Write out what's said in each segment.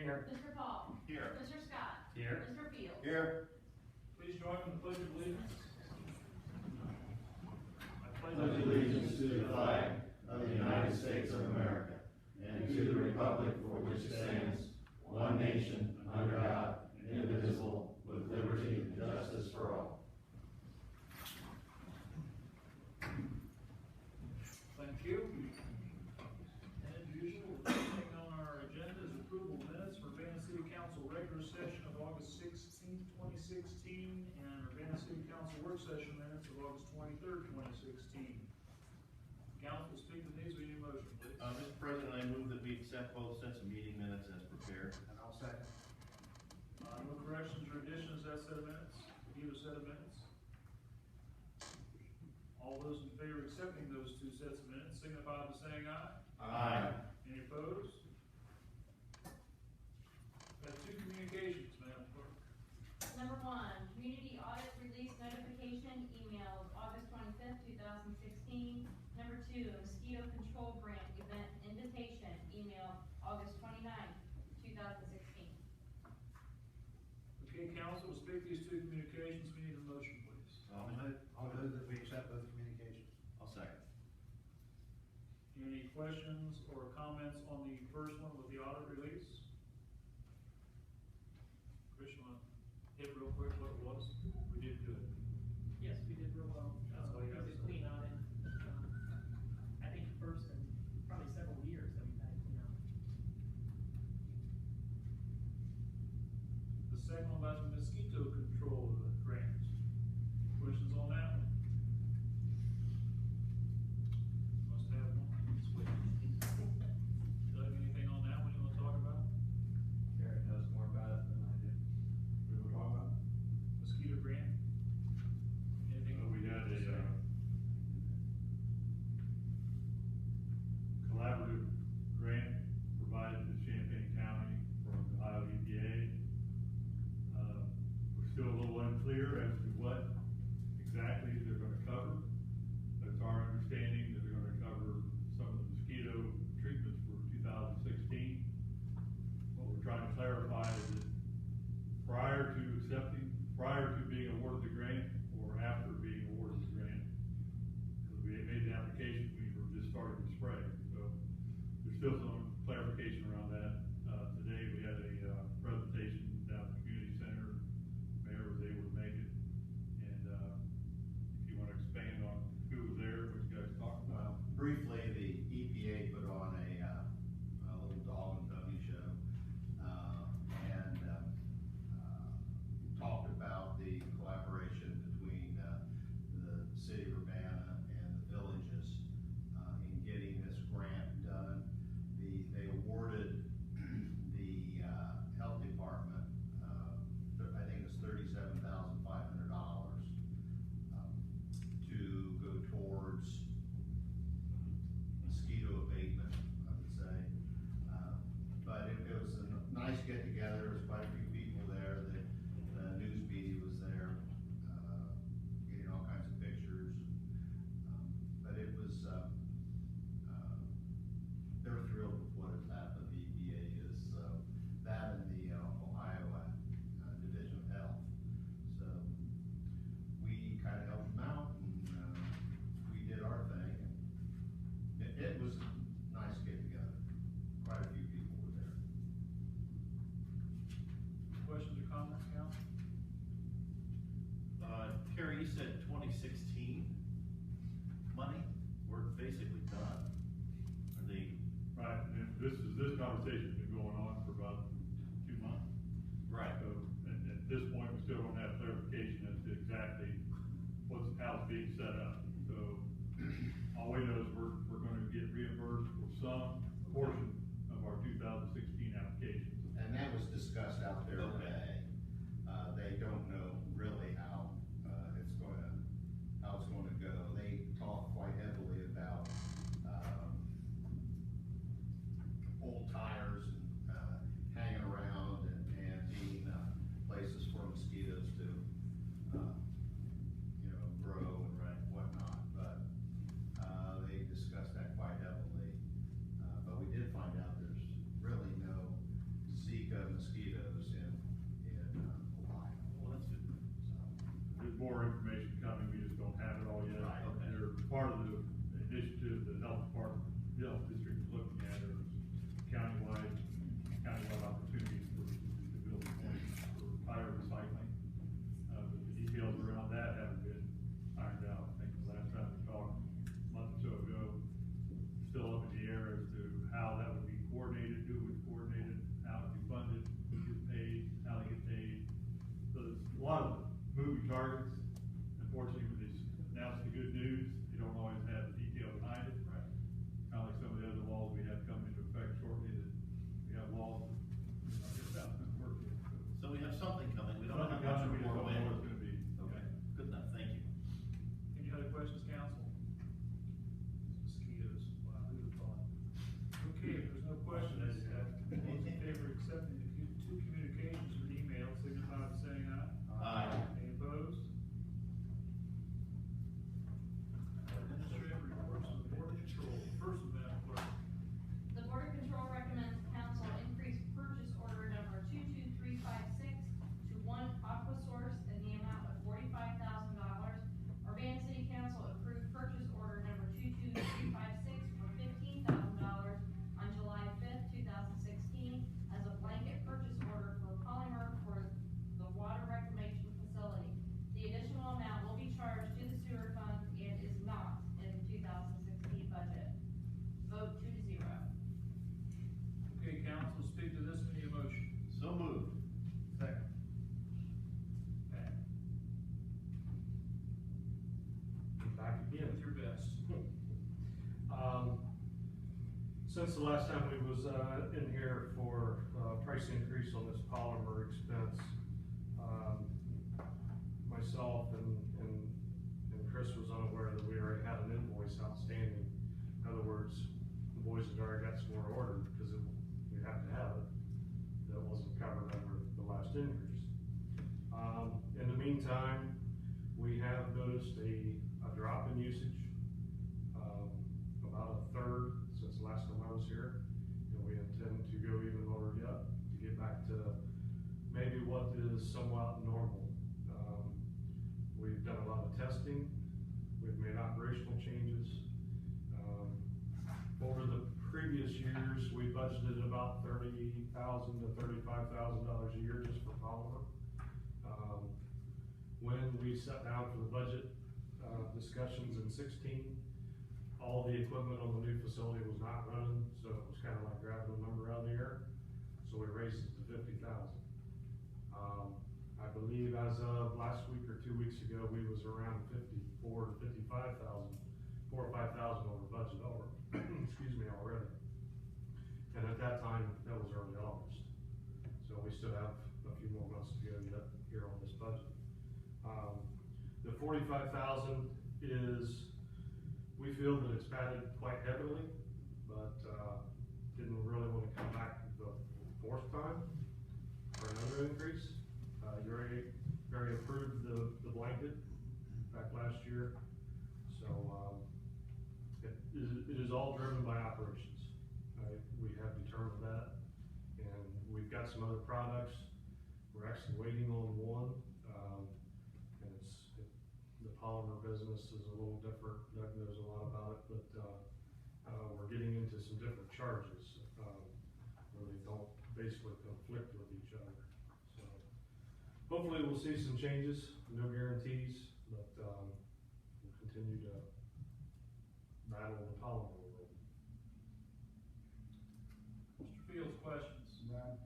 Here. Mr. Paul. Here. Mr. Scott. Here. Mr. Fields. Here. Please join in the Pledge of Allegiance. I Pledge allegiance to the flag of the United States of America and to the republic for which it stands, one nation, under God, indivisible, with liberty and justice for all. Thank you. And as usual, the first thing on our agenda is approval of minutes for Urbana City Council regular session of August 16th, 2016, and Urbana City Council work session minutes of August 23rd, 2016. Council, speak to these. We need a motion, please. Mr. President, I move that we accept both sets of meeting minutes as prepared. And I'll second. No corrections or additions to that set of minutes? Either set of minutes? All those in favor of accepting those two sets of minutes signify by saying aye. Aye. Any opposed? Got two communications, Madam Clerk. Number one, community audit release notification emailed August 25th, 2016. Number two, mosquito control grant event invitation emailed August 29th, 2016. Okay, council, to speak to these two communications, we need a motion, please. I'll move that we accept both communications. I'll second. Any questions or comments on the first one with the audit release? Chris, you want to hit real quick what it was? We did good. Yes, we did real well. That's all you It gotta was a say. clean audit. I think first in probably several years that we've had a clean audit. The second one about the mosquito control grants. Questions on that one? Must have one. Sweet. Doug, anything on that one you want to talk about? Gary knows more about it than I do. We will talk about Mosquito grant? Anything? We had a collaborative grant provided to Champaign County from the Ohio EPA. We're still a little unclear as to what exactly they're going to cover. But it's our understanding that they're going to cover some of the mosquito treatments for 2016. What we're trying to clarify is that prior to being awarded the grant or after being awarded the grant, because we made the application, we were just starting to spray. So there's still some clarification around that. Today we had a presentation down at the community center. Mayor was able to make it. And if you want to expand on who was there, what you guys talked about. briefly, the EPA put on a little dog and pony show, and talked about the collaboration between the city of Urbana and the villages in getting this grant done. They awarded the health department, I think it's $37,500 to go towards mosquito abatement, I would say. But it was a nice get together. There was quite a few people there. The news media was there, getting all kinds of pictures. But it was, they're thrilled with what has happened. The EPA is, that and the Ohio Division of Health. So we kind of helped them out, and we did our thing. And it was a nice get together. Quite a few people were there. Questions or comments, council? Terry, you said 2016 money? We're basically done. Are they? Right, and this conversation's been going on for about 2 months. Right. So at this point, we still don't have clarification as to exactly how it's being set up. So all we know is we're going to get reimbursed for some portion of our 2016 applications. And that was discussed out there Okay. today. They don't know really how it's going to go. They talk quite heavily about old tires and hanging around and being places for mosquitoes to grow and whatnot. But they discussed that quite heavily. But we did find out there's really no since the last time we was, in here for, price increase on this polymer expense, myself and Chris was unaware that we already had an invoice outstanding. In other words, the boys had already got some more ordered, because we have to have it. That wasn't covered under the last increase. In the meantime, we have noticed a drop in usage, about a third since the last time I was here. And we intend to go even lower yet, to get back to maybe what is somewhat normal. We've done a lot of testing, we've made operational changes. Over the previous years, we budgeted about $30,000 to $35,000 a year just for polymer. When we sat down for the budget discussions in 16, all the equipment on the new facility was not running, so it was kind of like grabbing a number out of the air. So we raised it to 50,000. I believe as of last week or 2 weeks ago, we was around 54 to 55,000, 4 or 5,000 over budget excuse me, already. And at that time, that was early August. So we still have a few more months to go yet here on this budget. The 45,000 is, we feel that it's padded quite heavily, but, didn't really want to come back the fourth time for another increase. You already approved the blanket back last year, so, it is all driven by operations. We have determined that, and we've got some other products. We're actually waiting on one, and the polymer business is a little different. Doug knows a lot about it, but, we're getting into some different charges, where they don't basically conflict with each other. So, hopefully we'll see some changes, no guarantees, but, we'll continue to battle the polymer world. Mr. Fields, questions? None.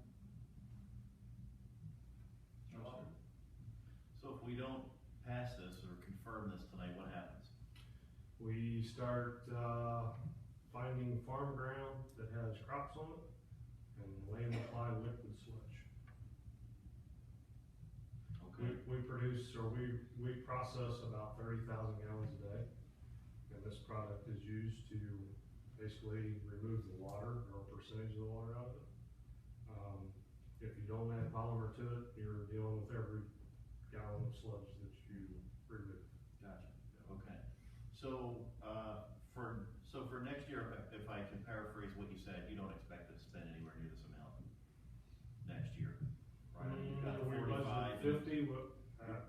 Mr. Walker? So if we don't pass this or confirm this tonight, what happens? We start, finding farm ground that has crops on it and laying apply liquid sludge. Okay. We produce, or we process about 30,000 gallons a day, and this product is used to basically remove the water, or a percentage of the water out of it. If you don't add polymer to it, you're dealing with every gallon of sludge that you remove. Gotcha, okay. So, for next year, if I can paraphrase what you said, you don't expect to spend anywhere near this amount next year, right? I mean, you've got We 45. budgeted 50,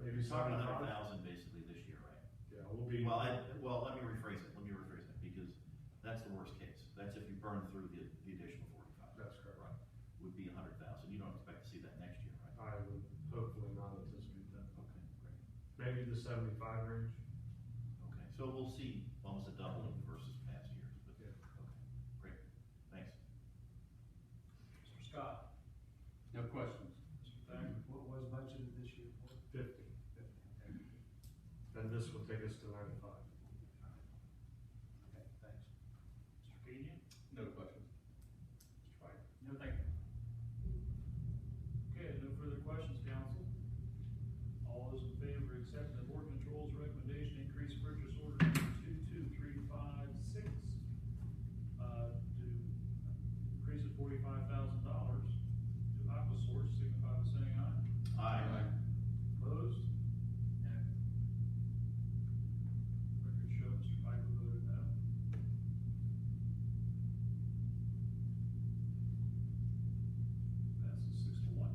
maybe You're talking 75. 100,000 basically this year, right? Yeah, we'll be. Well, let me rephrase it, because that's the worst case. That's if you burn through the additional 45. That's correct. Right, would be 100,000. You don't expect to see that next year, right? I would hopefully not anticipate that. Okay, great. Maybe the 75 range. Okay, so we'll see almost a doubling versus past years, but, Yeah. okay, great, thanks. Mr. Scott? No questions. Mr. Thacker? What was budgeted this year for? 50. 50, okay. And this will take us to 95. Okay, thanks. Mr. Kenyon? No questions. Mr. Pfeiffer? No, thank you. Okay, no further questions, council. All those in favor of accepting the board control's recommendation, increase purchase order number 22356, to increase it $45,000 to Aquasource, signify by saying aye. Aye. Opposed? No. Record show Mr. Piper voted no. Passes 6-1.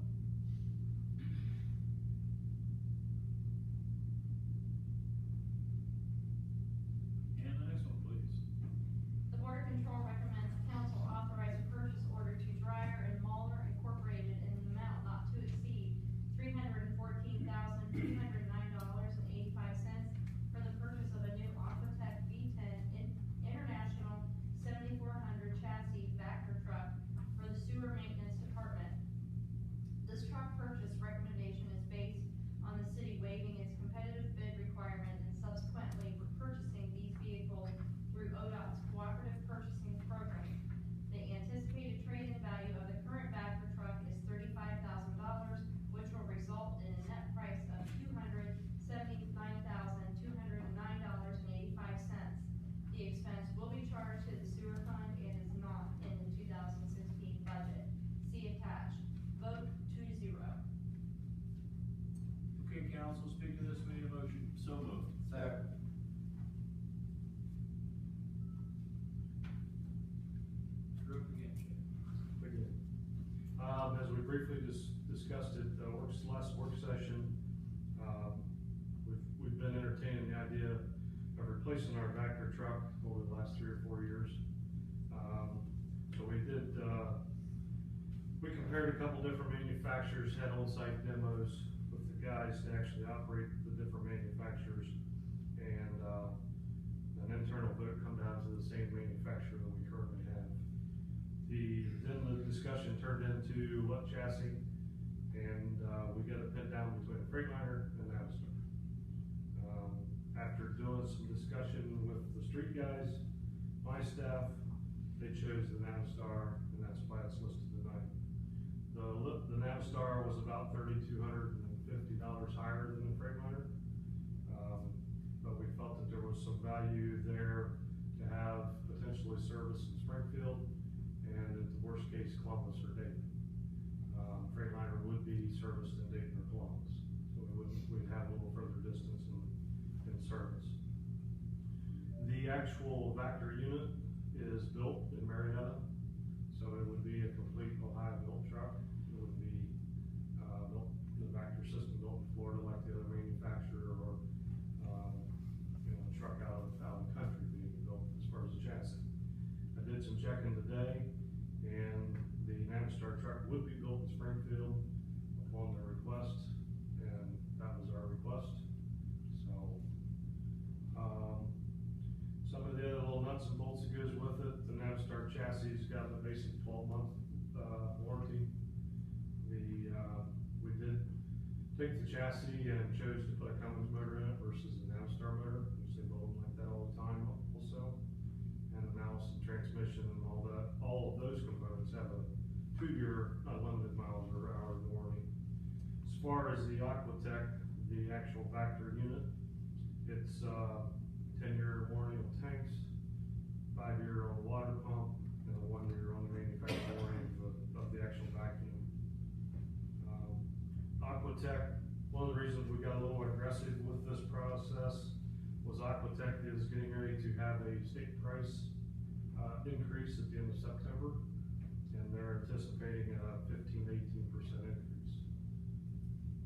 And the next one, please. The Board of Control recommends council authorize a purchase order to Dryer briefly discussed it, last work session. We've been entertaining the idea of replacing our Vector truck over the last 3 or 4 years. So we compared a couple different manufacturers, had on-site demos with the guys to actually operate the different manufacturers, and an internal vote come down to the same manufacturer that we currently have. Then the discussion turned into what chassis, and we got it pinned down between a Freightliner and Navistar. After doing some discussion with the street guys, my staff, they chose the Navistar, and that's why it's listed tonight. The Navistar was about $3,250 higher than the Freightliner, but we felt that there was some value there to have potentially service in Springfield, and at the worst case, Columbus or Dayton. Freightliner would be serviced in Dayton or Columbus, so we'd have a little further distance in service. The actual Vector unit is built in Marietta, so it would be a complete Ohio-built truck. It would be built, the Vector system built in Florida like the other manufacturer, or a truck out of the country being built as far as the chassis. I did some checking today, and the Navistar truck would be built in Springfield upon their request, and that was our request. So, some of the other little nuts and bolts that goes with it, the Navistar chassis has got the basic 12-month warranty. We did take the chassis and chose to put a Cummins motor in it versus a Navistar motor, which they build them like that all the time also. And an Allison transmission and all that. All of those components have a 2-year unlimited miles per hour warranty. As far as the Aquatech, the actual Vector unit, it's 10-year warranty on tanks, 5-year on the water pump, and a 1-year on the manufacturer warranty of the actual vacuum. Aquatech, one of the reasons we got a little aggressive with this process was Aquatech is getting ready to have a state price increase at the end of September, and they're anticipating a 15-18% increase.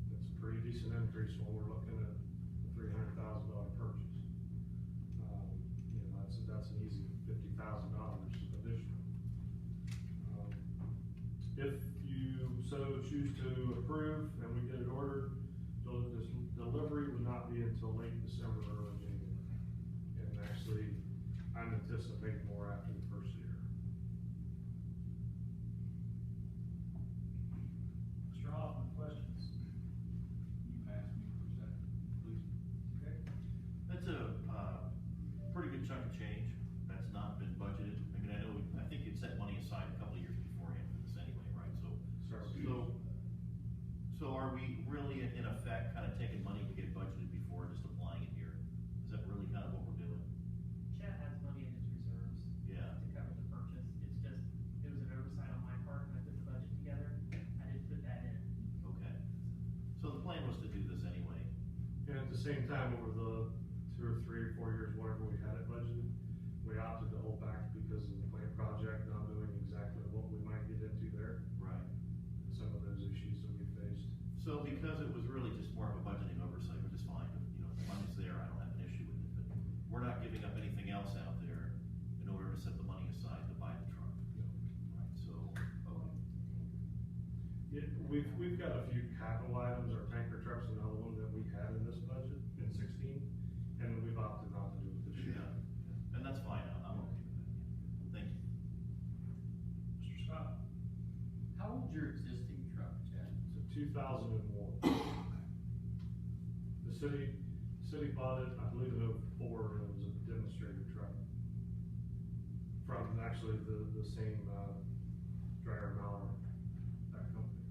That's a pretty decent increase when we're looking at a $300,000 purchase. That's an easy $50,000 additional. If you so choose to approve and we get it ordered, this delivery would not be until late December or early January. And actually, I'm anticipating more after the first year. Mr. Hoffman, questions? Can you pass me for a second, please? Okay. That's a pretty good chunk of change that's not been budgeted. I mean, I think you'd set money aside a couple of years beforehand for this anyway, right? So are we really in effect kind of taking money we get budgeted before and just applying it here? Is that really kind of what we're doing? Chet has money in his reserves. Yeah. To cover the purchase. It's just, it was an oversight on my part when I put the budget together. I didn't put that in. Okay. So the plan was to do this anyway. And at the same time, over the 2 or 3 or 4 years, whatever we had it budgeted, we opted to hold back because of the plant project, not knowing exactly what we might get into there. Right. And some of those issues that we faced. So because it was really just more of a budgeting oversight, which is fine, if the money's there, I don't have an issue with it, but we're not giving up anything else out there in order to set the money aside to buy the truck. Right, so, okay. Yeah, we've got a few capital items, our tanker truck's another one that we had in this budget in 16, and we've opted not to do it this year. Yeah, and that's fine, I'm okay with that. Thank you. Mr. Scott? How old's your existing truck, Chad? It's a 2001. The city bought it, I believe in 04, and it was a demonstrator truck. From actually the same, Dreyer Mallard, that company.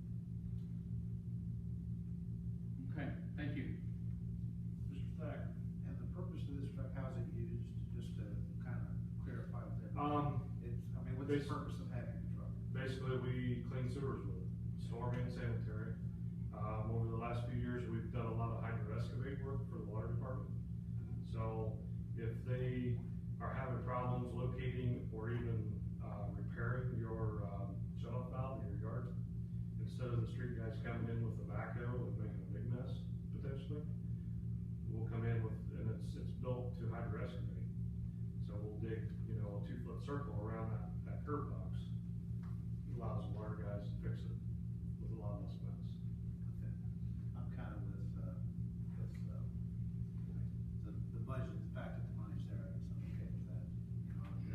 Okay, thank you. Mr. Thacker? And the purpose of this truck, how's it used, just to kind of clarify with everyone? What's the purpose of having the truck? Basically, we clean sewers with it, storm and sanitary. Over the last few years, we've done a lot of hydro excavate work for the water department. So if they are having problems locating or even repairing your shutoff valve, circle around that curb box. Allows the water guys to fix it with a lot less mess. Okay. I'm kind of with, the budget, the fact that the money's there, I guess I'm okay with that. You know, as long as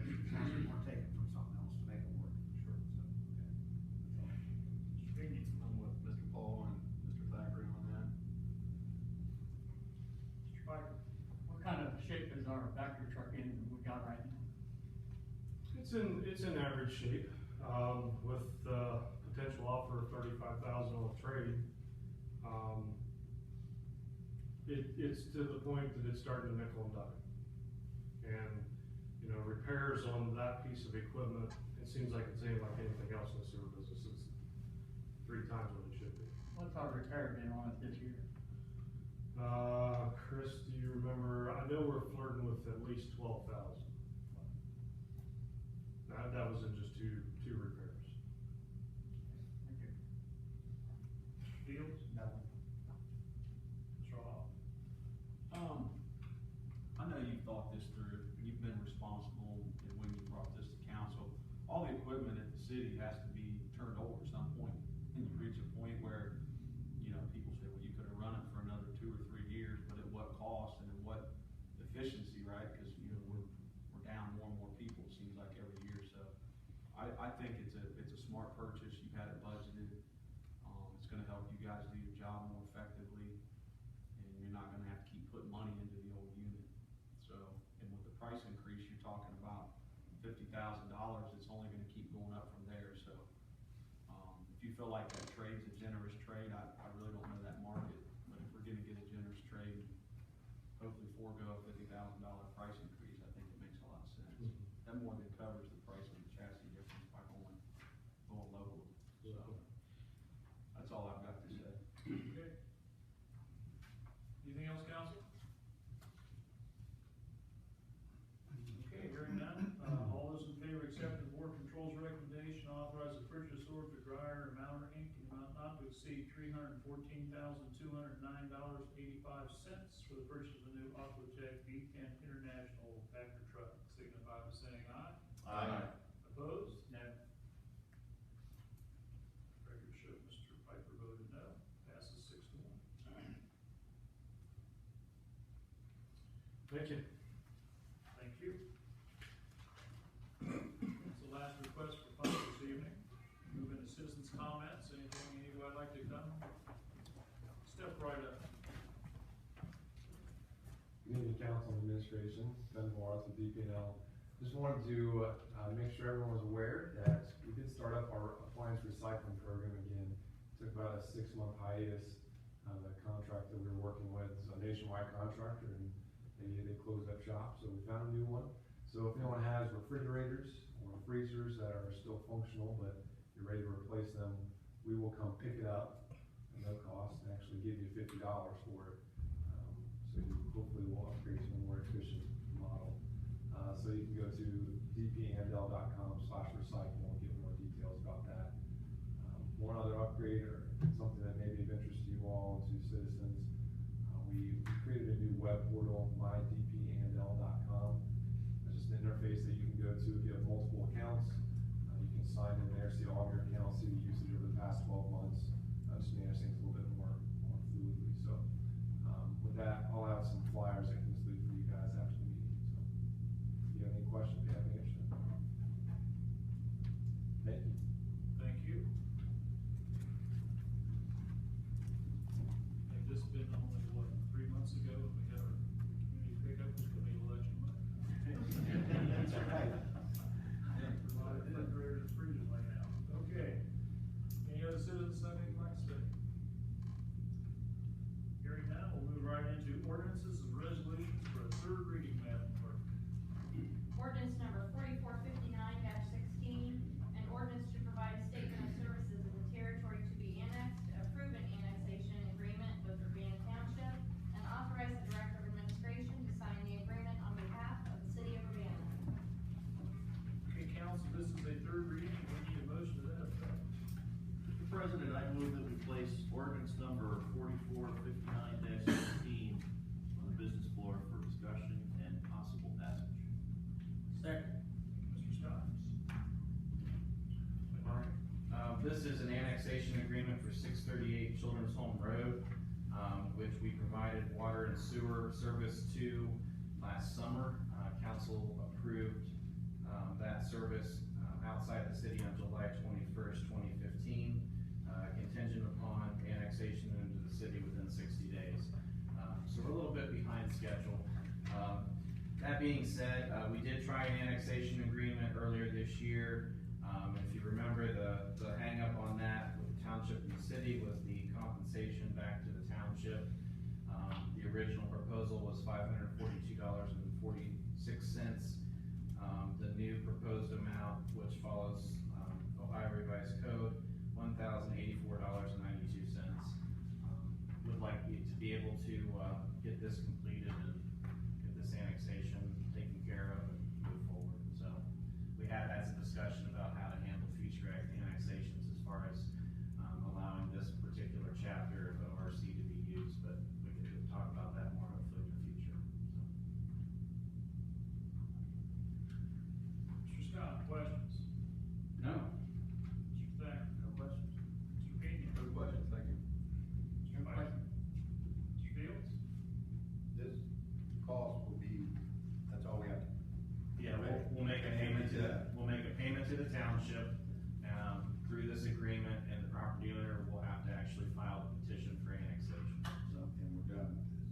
we're taking from something else to make it work. Sure. So, okay. That's all. Mr. Feeney? I'm with Mr. Paul and Mr. Thacker on that. Mr. Piper? What kind of shape is our Vector truck in that we got right now? It's in average shape, with the potential offer of $35,000 on the trade. It's to the point that it's starting to nickel and dime. And, you know, repairs on that piece of equipment, it seems like it's ain't like anything else in the sewer business. It's 3 times what it should be. What's our repair been on it this year? Chris, do you remember? I know we're flirting with at least 12,000. That was in just two repairs. Thank you. Fields? No. Mr. Hall? I know you've thought this through, you've been responsible, and when you brought this to council, all the equipment at the city has to be turned over at some point, and you reach a point where, you know, people say, well, you could have run it for another 2 or 3 years, but at what cost and at what efficiency, right? Because, you know, we're down more and more people, it seems like every year, so I think it's a smart purchase, you've had it budgeted, it's gonna help you guys do your job more effectively, and you're not gonna have to keep putting money into the old unit. So, and with the price increase, you're talking about $50,000, it's only gonna keep going up from there, so. If you feel like that trade's a generous trade, I really don't know that market, but if we're gonna get a generous trade, hopefully forego a $50,000 price increase, I think it makes a lot of sense. That more than covers the price of the chassis difference by going local, so. That's all I've got to say. Okay. Anything else, council? Okay, hearing none, all those in favor accept the board control's recommendation, authorize the purchase order for Dryer and Maurer Inc. in amount not to exceed $314,209.85 for the purchase of a new Aquatech V10 International Vector truck, signify by saying aye. Aye. Opposed? No. Record show Mr. Piper voted no, passes 6-1. Thank you. Thank you. That's the last request for funds this evening. Move into citizens' comments. Anything anybody like to come? Step right up. Good evening, council and administration, Ben Morris with DPNL. Just wanted to make sure everyone was aware that we did start up our appliance recycling program again. Took about a 6-month hiatus. The contract that we were working with is a nationwide contractor, and they closed up shop, so we found a new one. So if anyone has refrigerators or freezers that are still functional, but you're ready to replace them, we will come pick it up at no cost and actually give you $50 for it. So you hopefully will upgrade to a more efficient model. So you can go to dpandl.com/recycle and get more details about that. One other upgrade, or something that may be of interest to you all and to citizens, we created a new web portal, mydpandl.com. It's just an interface that you can go to if you have multiple accounts. You can sign in there, see all of your accounts, see the usage over the past 12 months. Just manage things a little bit more fluidly. So with that, I'll have some flyers I can just leave for you guys after the meeting. So if you have any questions, if you have any interest. Thank you. Thank you. I think this has been only, 3 months ago, when we had our community pickup, was gonna be election month. That's right. A lot of refrigerators and freezers laying out. Okay. Any other citizens have anything like to say? Hearing none, we'll move right into ordinances and resolutions for a third reading, Madam Clerk. Ordinance number 4459-16, an ordinance to provide a statement of services in the territory to be annexed, approve an annexation agreement with Urbana Township, and authorize the Director of Administration to sign the agreement on behalf of the City of Urbana. Okay, council, this is a third reading, we need a motion to that effect. Mr. President, I move that we place ordinance number 4459-16 on the business floor for discussion and possible passage. Second. Mr. Scott? agreement for 638 Children's Home Road, which we provided water and sewer service to last summer. Council approved that service outside the city on July 21st, 2015, contingent upon annexation into the city within 60 days. So we're a little bit behind schedule. That being said, we did try an annexation agreement earlier this year. If you remember, the hang up on that with the township and the city was the compensation back to the township. The original proposal was $542.46. The new proposed amount, which follows Ohio Revised Code, $1,084.92. Would like you to be able to get this completed and get this annexation taken care of and move forward. So we had had some discussion about how to handle future annexations as far as allowing this particular chapter of ORC to be used, but we could talk about that more hopefully in the future. Mr. Scott, questions? No. Mr. Thacker? No questions? Mr. Pena? No questions, thank you. Mr. Piper? Mr. Fields? This cost will be, that's all we have to. Yeah, we'll make a payment to the township, through this agreement, and the property owner will have to actually file a petition for annexation. So, And we're done with this.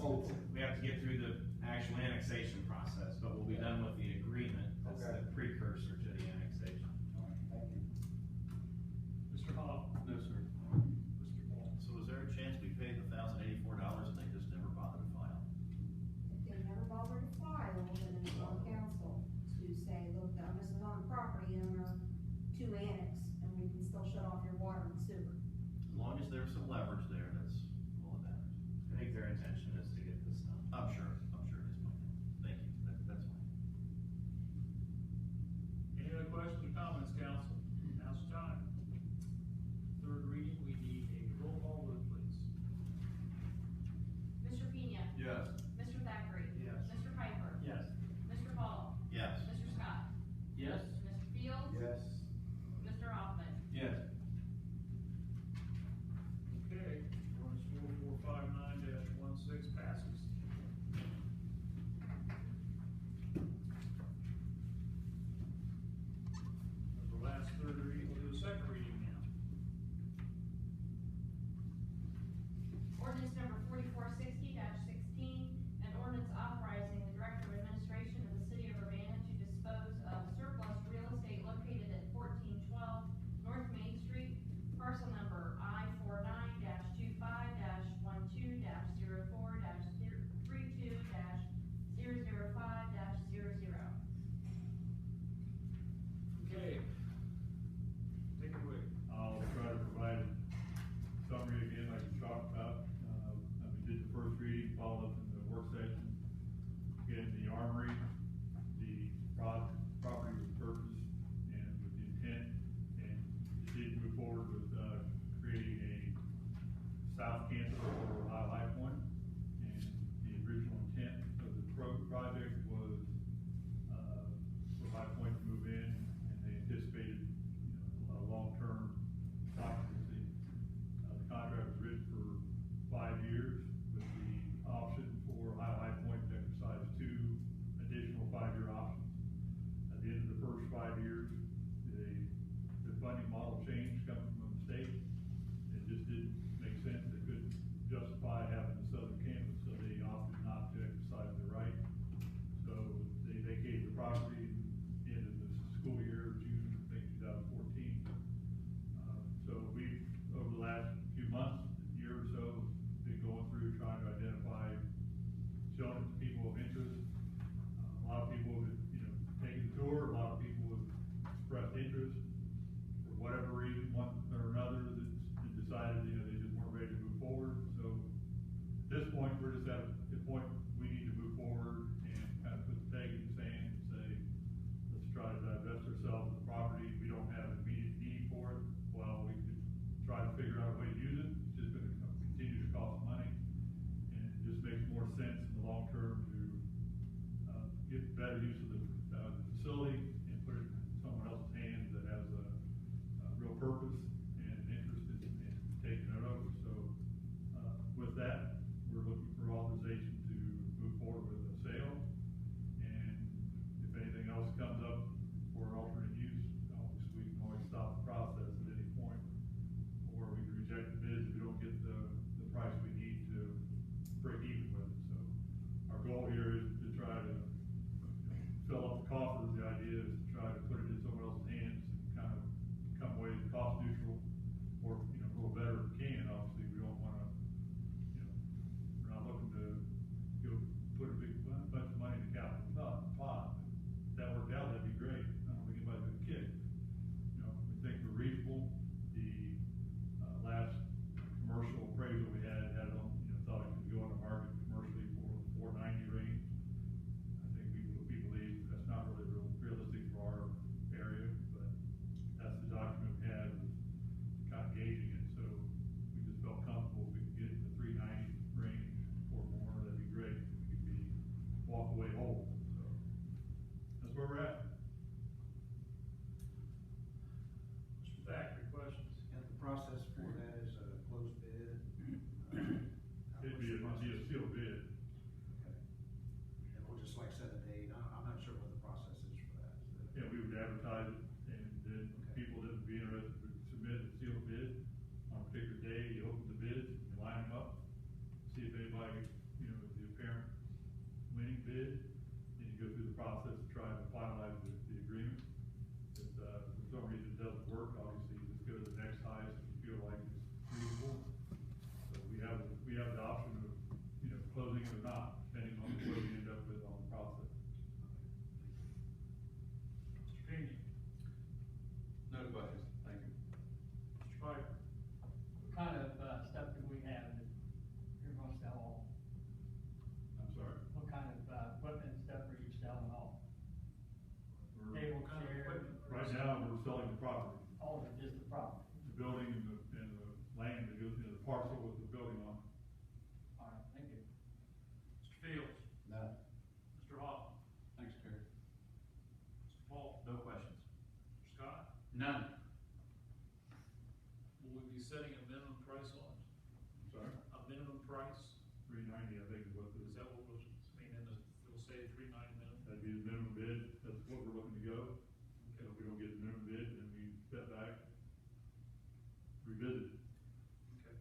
once, we have to get through the actual annexation process, but we'll be done with the agreement, that's the precursor to the annexation. All right, thank you. Mr. Hall? No, sir. Mr. Paul? So is there a chance we paid $1,084 and they just never bothered to file? If they never bother to file, then it's on council to say, look, the onus is on the property owner to annex, and we can still shut off your water and sewer. As long as there's some leverage there, that's all that matters. I think their intention is to get this done. I'm sure it is, Mike. Thank you, that's fine. Any other questions or comments, council? Now's the time. Third reading, we need a roll call vote, please. Mr. Pena? Yes. Mr. Thackeray? Yes. Mr. Piper? Yes. Mr. Paul? Yes. Mr. Scott? Yes. Mr. Fields? Yes. Mr. Hoffman? Yes. Okay, ordinance 4459-16 passes. That's the last third reading, we'll do the second reading now. Ordinance number 4460-16, an ordinance authorizing the Director of Administration of the City of Urbana to dispose of surplus real estate located at 1412 North Main Street, parcel number I-49-25-24-04-32-005-00. Okay. Take it away. I'll try to provide a summary again, like we talked about. We did the first reading, followed up in the work session. Again, the armory, the property was purchased and with the intent, and did move forward with, creating a south campus for Ohio High Point. And the original intent of the project was, for High Point to move in, and they anticipated, a long-term occupancy. The contract was written for 5 years, with the option for Ohio High Point to exercise 2 additional 5-year options. At the end of the first 5 years, the funding model changed coming from the state. It just didn't make sense. They couldn't justify having the southern campus, so they opted not to exercise their right. So they vacated the property at the end of the school year, June, I think, 2014. So we, over the last few months, year or so, been going through trying to identify, showing it to people of interest. A lot of people have, taken the tour, a lot of people have expressed interest. For whatever reason, one or another, that's decided, they just weren't ready to move forward. So at this point, we're just at the point we need to move forward and kind of put the peg in the sand and say, let's try to divest ourselves of the property. We don't have an immediate need for it. Well, we could try to figure out a way to use it. It's just gonna continue to cost money. And it just makes more sense in the long term to, get better use of the facility and put it in someone else's hands that has a real purpose with that, we're looking for authorization to move forward with a sale. And if anything else comes up for an alternate use, obviously we can always stop the process at any point. Or we can reject the bids if we don't get the price we need to break even with it. So our goal here is to try to fill up the coffers. The idea is to try to put it in someone else's hands and kind of come away cost neutral, or, you know, a little better if we can. Obviously, we don't wanna, you know, we're not looking to go put a big bunch of money in the capital pot. If that worked out, that'd be great. I don't think anybody's gonna kick. You know, we think we're reasonable. The last commercial appraisal we had it on, you know, thought it could go on the market commercially for the 490 range. I think we believe that's not really realistic for our area, but that's the document we had, was kind of gauging it. So we just felt comfortable if we could get in the 390 range or more, that'd be great. We could be walk away whole. So that's where we're at. Mr. Thacker, questions? And the process for that is a closed bid? It'd be a sealed bid. Okay. And we'll just like set a date, I'm not sure what the process is for that. Yeah, we would advertise it, and then Okay. people that would be interested would submit a sealed bid on a particular day. You open the bids, you line them up, see if anybody, you know, is the apparent winning bid, then you go through the process to try to finalize the agreement. If, for some reason it doesn't work, obviously you just go to the next highest if you feel like it's reasonable. So we have the option of, you know, closing it or not, depending on what we end up with on the process. Mr. Pena? No questions, thank you. Mr. Piper? What kind of, stuff do we have that you're gonna sell off? I'm sorry. What kind of, equipment and stuff are you selling off? We're- Table, What kind of chair, equipment? Right now, we're selling the property, all of just the property? the building and the land that goes, you know, the parcel with the building on. All right, thank you. Mr. Fields? No. Mr. Hawes? Thanks, Terry. Mr. Paul? No questions. Mr. Scott? None. Will we be setting a minimum price on it? I'm sorry, A minimum price? 390, I think is what Is the, that what was, I mean, it'll say 390 minimum? that'd be the minimum bid, that's what we're looking to go. Okay. If we don't get the minimum bid, then we step back, revisit. Okay.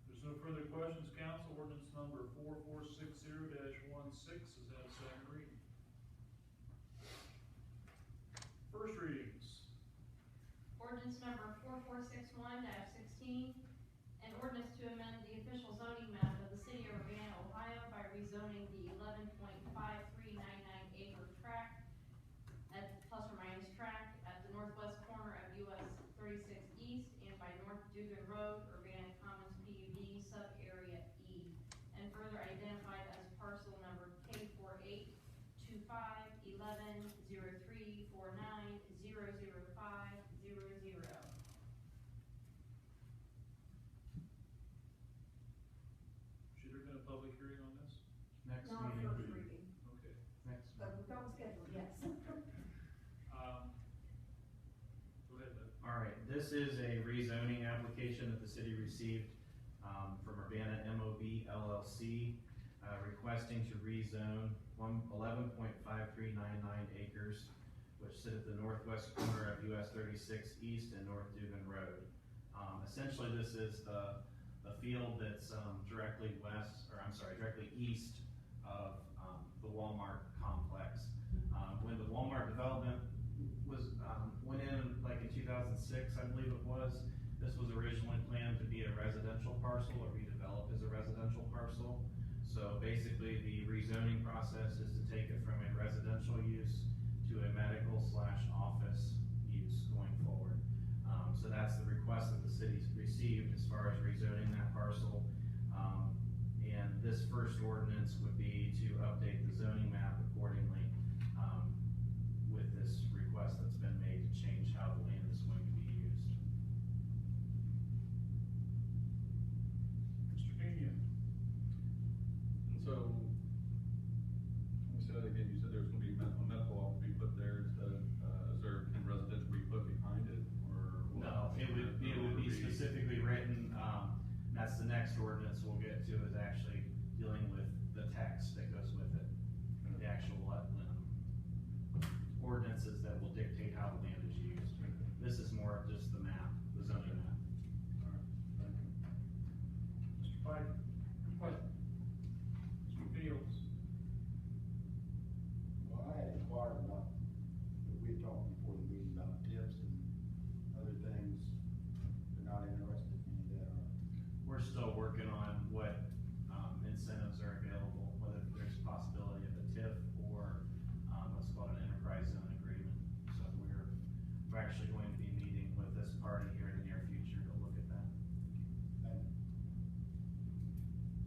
There's no further questions, council. Ordinance number 4460-16 is at its second reading. First readings. Ordinance number 4461-16, an ordinance to amend the official zoning map of the city of Urbana, Ohio by rezoning the 11.5399 acre tract plus or minus tract at the northwest corner of US 36 East and by North Dugan Road, Urbana Commons PUD, sub-area E, and further identified as parcel number K48251103490050. Should there have been a public hearing on this? Next Not meeting. first reading, Okay. Next. but we don't schedule, yes. Go ahead, Doug. All right, this is a rezoning application that the city received from Urbana MOB LLC, requesting to rezone 11.5399 acres, which sit at the northwest corner of US 36 East and North Dugan Road. Essentially, this is the field that's directly east of the Walmart complex. When the Walmart development went in like in 2006, I believe it was, this was originally planned to be a residential parcel or be developed as a residential parcel. So basically, the rezoning process is to take it from a residential use to a medical/office use going forward. So that's the request that the city's received as far as rezoning that parcel. And this first ordinance would be to update the zoning map accordingly, with this request that's been made to change how the land is going to be used. Mr. Pena? And so, let me say that again, you said there's gonna be a medical office be put there instead of, can residential be put behind it, or? No, it would be specifically written, That's the next ordinance we'll get to, is actually dealing with the text that goes with it. The actual ordinances that will dictate how the land is used. This is more of just the map, the zoning map. Mr. Piper? Question. Mr. Fields? Well, I had inquired about, we had talked before the meeting about tips and other things. They're not interested in any of that, are they? We're still working on what, incentives are available, whether there's a possibility of a TIF or, what's called an enterprise zone agreement. So we're actually going to be meeting with this party here in the near future to look at that. And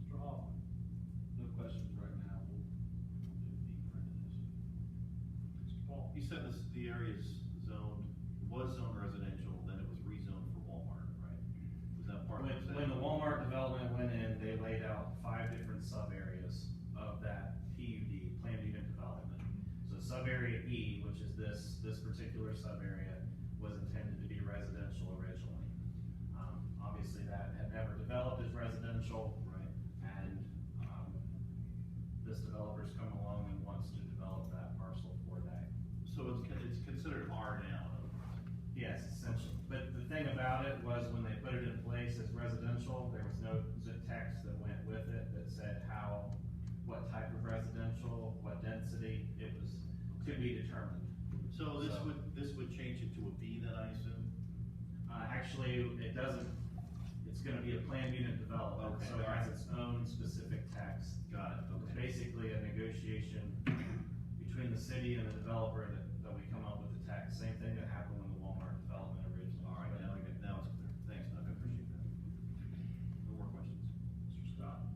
Mr. Hall? No questions right now, we'll dig deeper into this. Mr. Paul? You said this, the area's was zoned residential, then it was rezoned for Walmart, right? Was that part of it? When the Walmart development went in, they laid out 5 different sub-areas of that PUD, planned unit development. So sub-area E, which is this particular sub-area, was intended to be residential originally. Obviously that had never developed as residential. Right. And, this developer's come along and wants to develop that parcel for that. So it's considered R now, in other words. Yes, essentially. But the thing about it was when they put it in place as residential, there was no text that went with it that said what type of residential, what density, it was to be determined. So this would change it to a B then, I assume? Actually, it doesn't, it's gonna be a planned unit development, Okay, so it has its own specific text. Got it, It's okay. basically a negotiation between the city and the developer that we come up with the text. Same thing that happened when the Walmart development originally. All right, now it's clear. Thanks, Doug, I appreciate that. No more questions. Mr. Scott?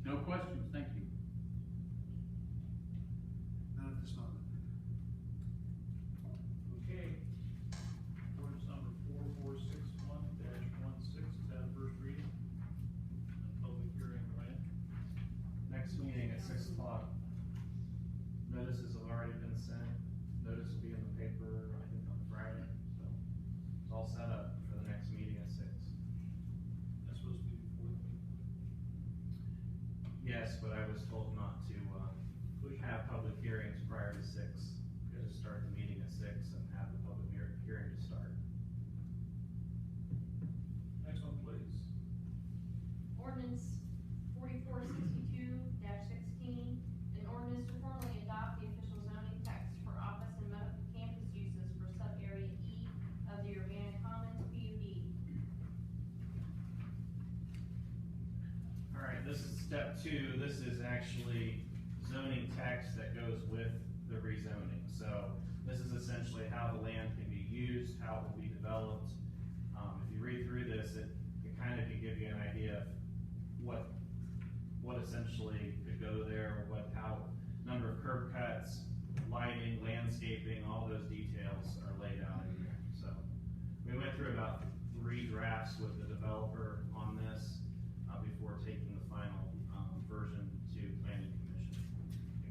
No questions, thank you. None at this moment. Okay. Ordinance number 4461-16 has had a first reading. And public hearing when? Next meeting at 6 o'clock. Notices have already been sent. Notice will be in the paper, I think, on Friday, so it's all set up for the next meeting at 6. That's supposed to be before the meeting. Yes, but I was told not to, have public hearings prior to 6. Just start the meeting at 6 and have the public hearing to start. Next one, please. Ordinance 4462-16, an ordinance to formally adopt the official zoning text for office and medical campus uses for sub-area E of the Urbana Commons PUD. All right, this is step 2. This is actually zoning text that goes with the rezoning. So this is essentially how the land can be used, how it will be developed. If you read through this, it kind of can give you an idea of what essentially could go there, how number of curb cuts, lighting, landscaping, all those details are laid out in here. So we went through about 3 drafts with the developer on this before taking the final version to planning commission.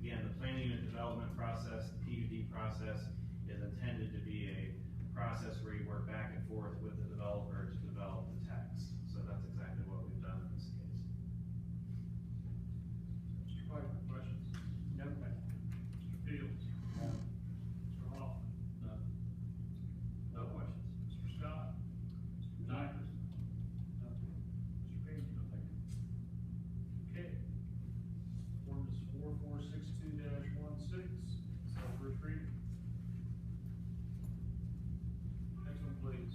Again, the planning unit development process, the PUD process, is intended to be a process where you work back and forth with the developer to develop the text. So that's exactly what we've done in this case. Mr. Piper, questions? No questions. Mr. Fields? Mr. Hall? No. No questions. Mr. Scott? Mr. Nyers? Mr. Payne? Okay. Ordinance 4462-16, it's had first reading. Next one, please.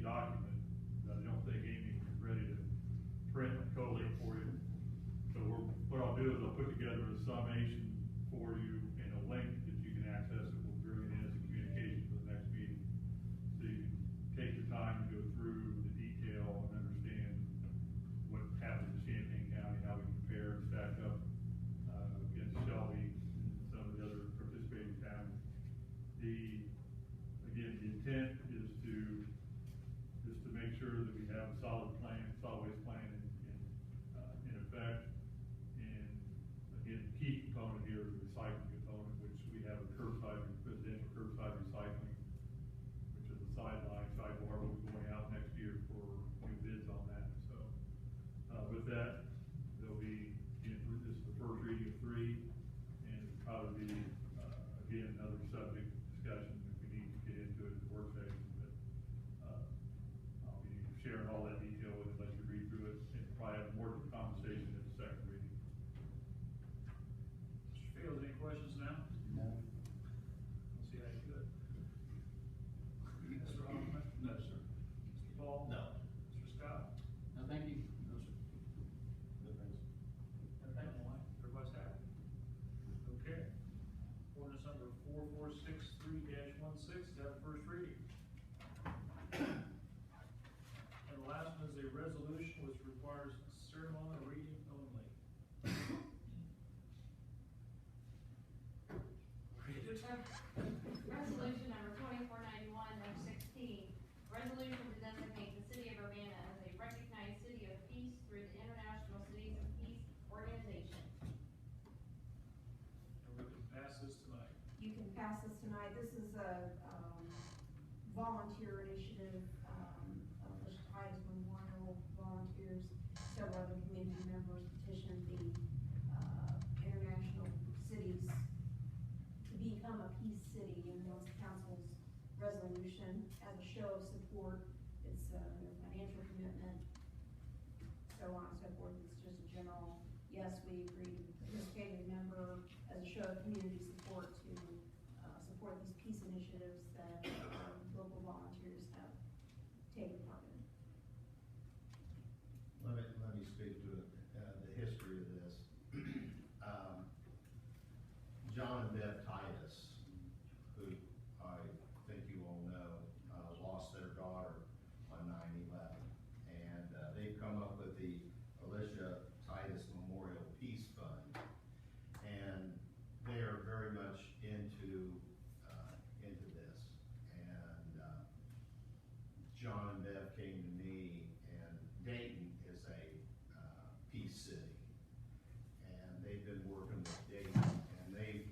lengthy document that I don't think Amy is ready to print and collate for you. So what I'll do is I'll put together a summation for you and a link that you can access that will bring it in as a communication for the next meeting. So you can take your time to go through the detail and understand what happens in Champaign County, how we compare and stack up against Shelby and some of the other participating towns. Again, the intent is to make sure that we have a solid plan, solid waste plan in effect. And again, the key component here is the recycling component, which we have a residential curbside recycling, which is a sidebar will be going out next year for new bids on that. So, with that, there'll be, this is the first reading of 3, and it'll probably be, again, another subject discussion if we need to get into it in the work session, but, I'll be sharing all that detail with you, let you read through it, and probably have more of a conversation in the second reading. Mr. Fields, any questions now? No. Let's see how you do it. Mr. Hoffman? No, sir. Mr. Paul? No. Mr. Scott? No, thank you. No, sir. Everybody's happy? Okay. Ordinance number 4463-16 is that first reading. And the last one is a resolution which requires ceremonial reading only. Read it. Resolution number 2491-16, resolution to designate the city of Urbana as a recognized city of peace through the International Cities of Peace Organization. And we can pass this tonight. You can pass this tonight. This is a, volunteer initiative, of the Tides Memorial volunteers. Several other community members petitioned the, international cities to become a peace city, and there was council's resolution as a show of support. It's a financial commitment, so on and so forth. It's just a general, yes, we agree to participate as a member as a show of community support to, support these peace initiatives that local volunteers have taken part in. Let me speak to the history of this. John and Bev Titus, who I think you all know, lost their daughter on 9/11, and they've come up with the Alicia Titus Memorial Peace Fund, and they are very much into this. And John and Bev came to me, and Dayton is a peace city, and they've been working with Dayton, and they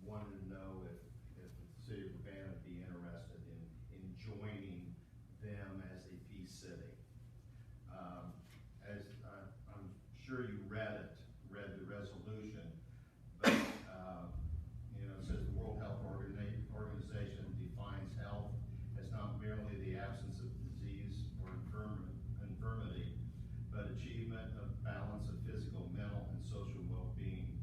wanted to know if the city of Urbana would be interested in joining them as a peace city. As I'm sure you read the resolution, but it says the World Health Organization defines health as not merely the absence of disease or infirmity, but achievement of balance of physical, mental, and social well-being.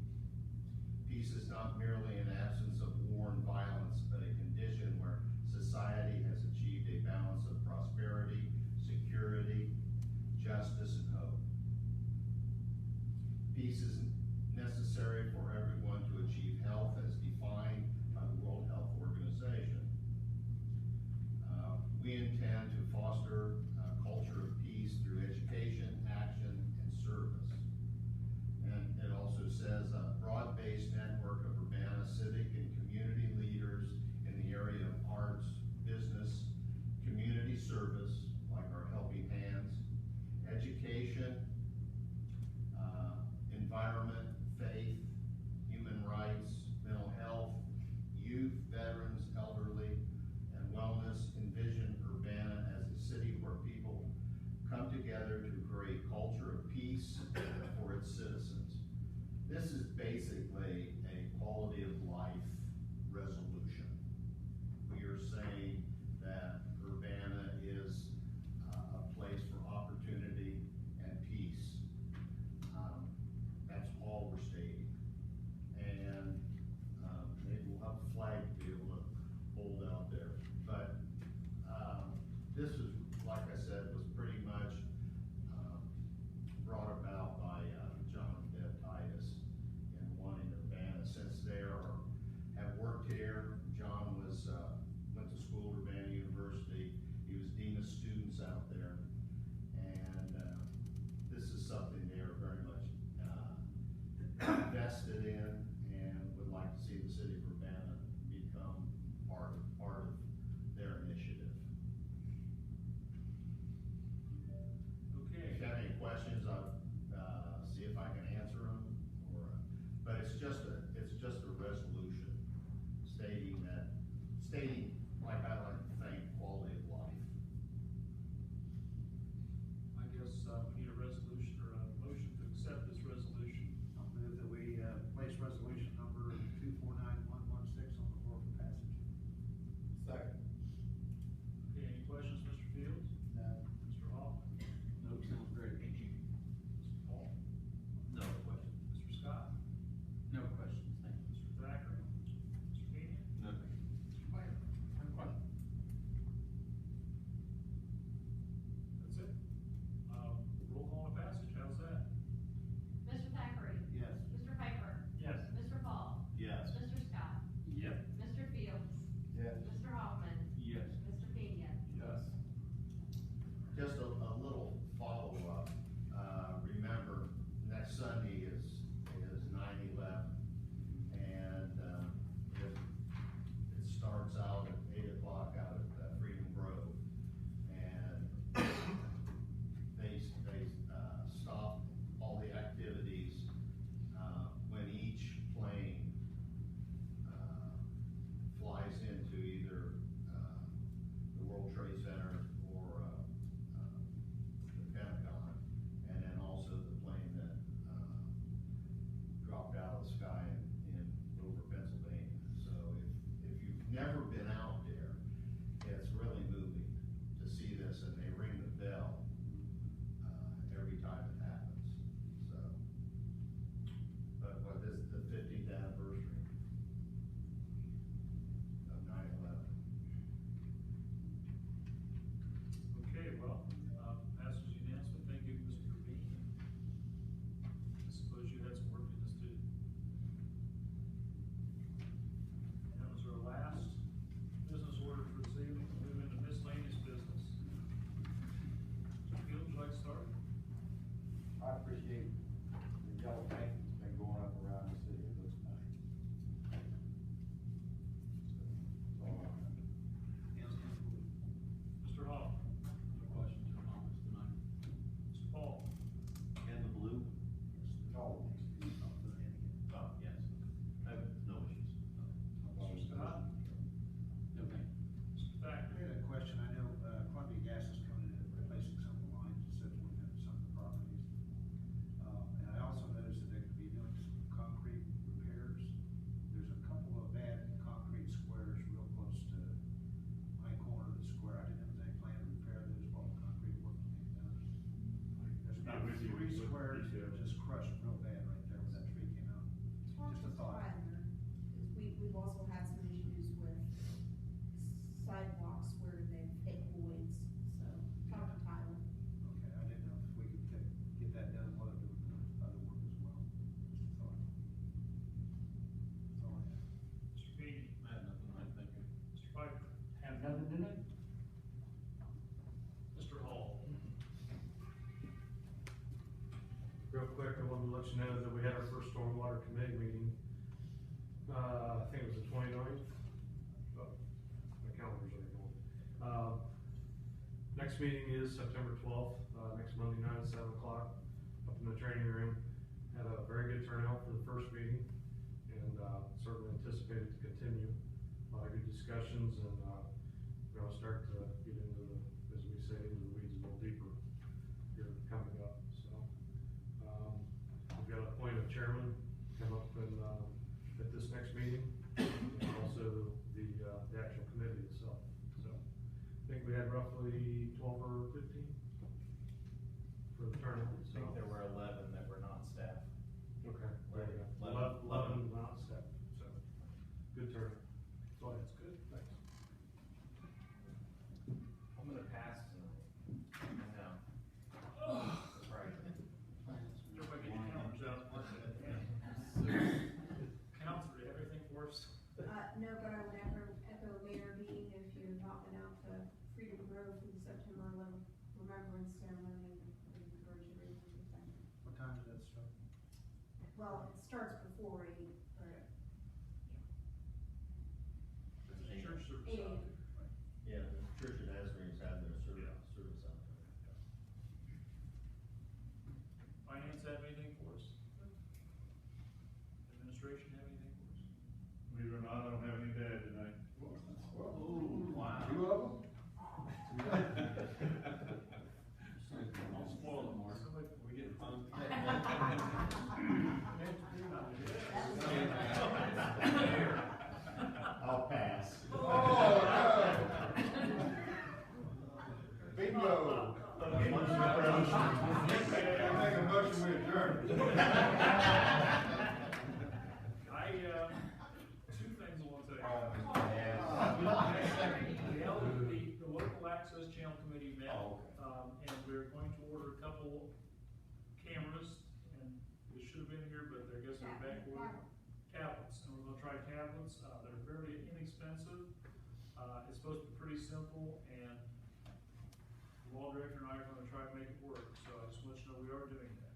Peace is not merely an absence of war and violence, but a condition where society has achieved a balance of prosperity, security, justice, and hope. Peace is necessary for everyone to achieve health as defined by the World Health Organization. We intend to foster a culture of peace through education, action, and service. And it also says a broad-based network of Urbana civic and community leaders in the area of arts, business, community service, like our Helping Hands, education, environment, faith, human rights, mental health, youth, veterans, elderly, and wellness. Envision Urbana as a city where people come together to create culture of peace for its citizens. This is basically a quality of life resolution. We are saying that Urbana is a place for opportunity and peace. That's all we're stating. And maybe we'll have a flag to be able to hold out there. But this is About with you 3 with squares, detail. just crushed real bad right there when that tree came out. Talk Just a to thought. Tyler, 'cause we've also had some issues with sidewalks where they've hit voids, so talk to Tyler. Okay, I didn't know if we could get that done while they're doing the other work as well. That's all I have. Mr. Feeney, I have nothing, I think. Mr. Piper, Have nothing in it? Mr. Hall. Real quick, I wanted to let you know that we had our first stormwater committee meeting. I think it was the 29th. Oh, my calendars are going. Next meeting is September 12th, next Monday night at 7 o'clock, up in the training room. Had a very good turnout for the first meeting, and, certainly anticipate it to continue. A lot of good discussions, and, we're gonna start to get into the, as we say, into the weeds a little deeper here coming up, so. We've got to appoint a chairman, come up and, at this next meeting, and also the actual committee itself, so. I think we had roughly 12 or 15 for the tournament, I so. think there were 11 that were not staff. Okay. Right. 11 not set, so, good turn. So that's good, thanks. I'm gonna pass tonight. I know. Surprising. Everybody get your calendars out. Counselor, do you have anything for us? No, but I would echo Mayor Bean, if you've not been out to Freedom Grove for the September 11th remembrance ceremony, I would encourage everyone to attend. What time does that start? Well, it starts before 8, but Church service 8 out a.m. there. Yeah, the church at Asbury is having their service out there. Finance have anything for us? Administration have anything for us? Believe it or not, I don't have any to add tonight. Ooh, wow. 2 of them? Don't spoil it, Mark. Somebody- We get fun. I'll pass. Oh, Bingo. I make a motion we adjourn. Two things I want to say. The local access channel committee met, Oh, and we're going to order a couple cameras, and it should have been here, but I guess they're back ordered. Tablets, and we're gonna try tablets, that are fairly inexpensive. It's supposed to be pretty simple, and the law director and I are gonna try to make it work, so I just want you to know we are doing that.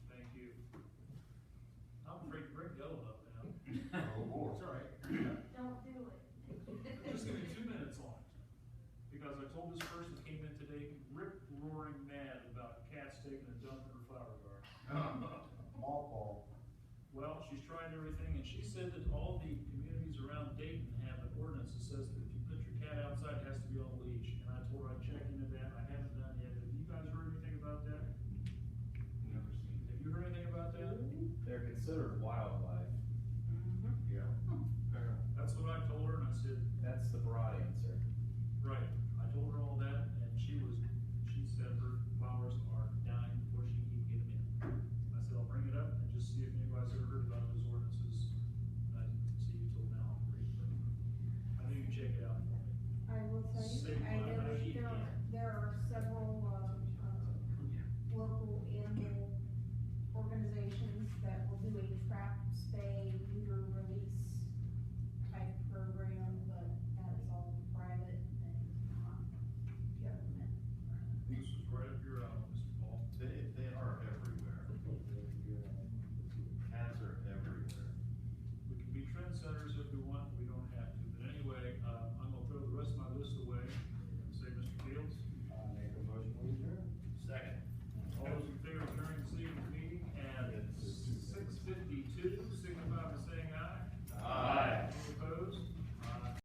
Thank you. I'm afraid to bring Dylan up now. Oh, boy. It's all right. Don't do it. Just give me 2 minutes on it. Because I told this person that came in today, rip-roaring mad about cats taking a dump in her flower garden. Ball. Well, she's tried everything, and she said that all the communities around Dayton have an ordinance that says that if you put your cat outside, it has to be on a leash. And I told her I'd check into that, I haven't done yet. Have you guys heard anything about that? Never seen. Have you heard anything about that? They're considered wildlife.